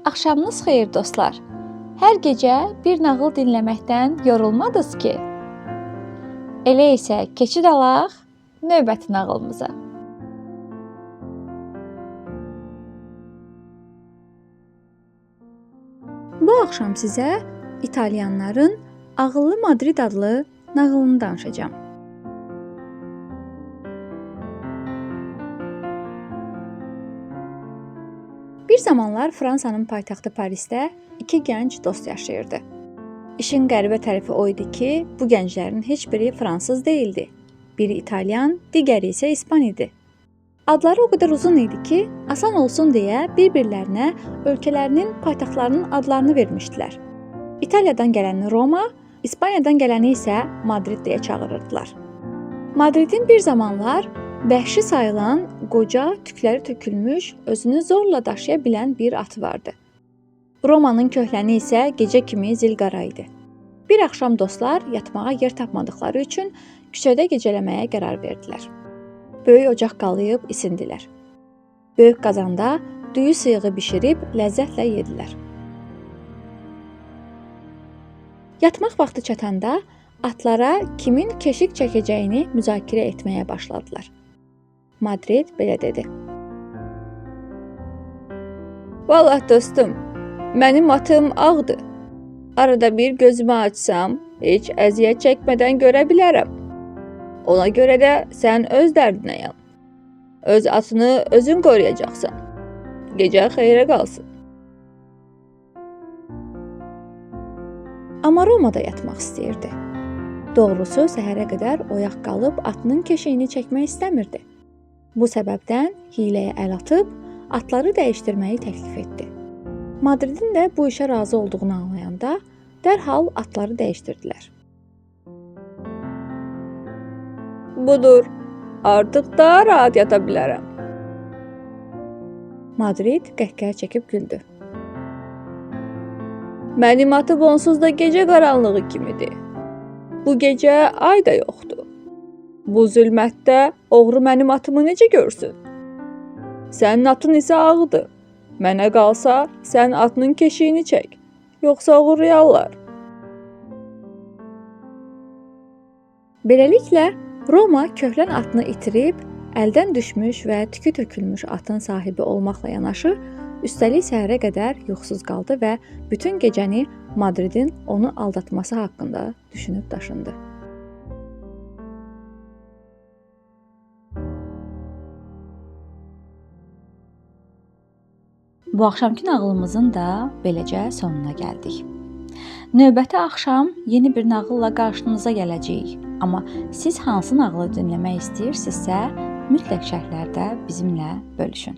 Axşamınız xeyir dostlar. Hər gecə bir nağıl dinləməkdən yorulmadınız ki? Elə isə keçid alaq növbəti nağılımıza. Bu axşam sizə İtalyanların Ağıllı Madrid adlı nağılını danışacağam. Bir zamanlar Fransanın paytaxtı Parisdə iki gənc dost yaşayırdı. İşin qəribə tərəfi o idi ki, bu gənclərin heç biri fransız değildi. Biri İtalyan, digəri isə İspan idi. Adları o qədər uzun idi ki, asan olsun deyə bir-birlərinə ölkələrinin paytaxtlarının adlarını vermişdilər. İtaliyadan gələni Roma, İspaniyadan gələni isə Madrid deyə çağırırdılar. Madridin bir zamanlar vəhşi sayılan, qoca, tükləri tökülmüş, özünü zorla daşıya bilən bir atı vardı. Romanın köhləni isə gecə kimi zilqara idi. Bir axşam dostlar yatmağa yer tapmadıkları üçün küçədə gecələməyə qərar verdilər. Böyük ocaq qalayıb isindilər. Böyük qazanda düyü sıyığı bişirib ləzzətlə yedilər. Yatmaq vaxtı çatanda atlara kimin keşik çəkəcəyini müzakirə etməyə başladılar. Madrid belə dedi. Vallahi dostum, mənim atım ağdır. Arada bir gözümü açsam, heç əziyyət çəkmədən görə bilərəm. Ona görə də sən öz dərdinə yan. Öz atını özün qoruyacaqsan. Gecə xeyrə qalsın. Amma Roma da yatmaq istəyirdi. Doğrusu səhərə qədər oyaq qalıb atının keşiyini çəkmək istəmirdi. Bu səbəbdən hiləyə əl atıb atları dəyişdirməyi təklif etdi. Madridin də bu işə razı olduğunu anlayanda dərhal atları dəyişdirdilər. Budur, artıq daha rahat yata bilərəm. Madrid qəhqəhə çəkib güldü. Mənim atım onsuz da gecə qaranlığı kimidir. Bu gecə ay da yoxdur. Bu zülmətdə oğru mənim atımı necə görsün? Sənin atın isə ağdır. Mənə qalsa sən atının keşiyini çək. Yoxsa oğurlayarlar. Beləliklə Roma köhlən atını itirib, əldən düşmüş və tükü tökülmüş atın sahibi olmaqla yanaşı, üstəlik səhərə qədər yuxusuz qaldı və bütün gecəni Madridin onu aldatması haqqında düşünüb daşındı. Bu axşamki nağılımızın da beləcə sonuna gəldik. Növbəti axşam yeni bir nağılla qarşınıza gələcəyik. Amma siz hansı nağılı dinləmək istəyirsinizsə, mütləq şərhlərdə bizimlə bölüşün.